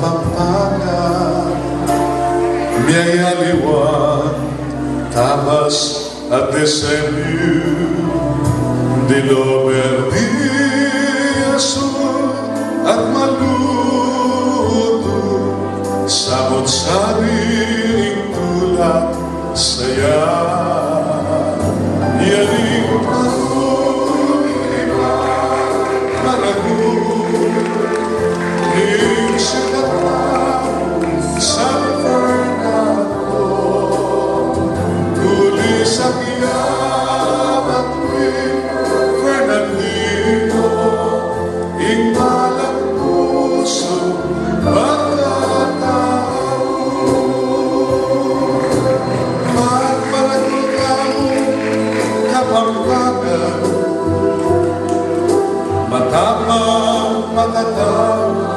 Kapampangan, Miyayaliwan, Tamas at Desenyo, Dilo Verdi, Azul at Maluto, Samot-saring tulad saya. Yaling patuloy iba, malago, yung sikatan, San Fernando, tulis ang iyam at Fernandino, ingmalang puso, magkatao. Magpalagot ako, Kapampangan, matapang, matatang,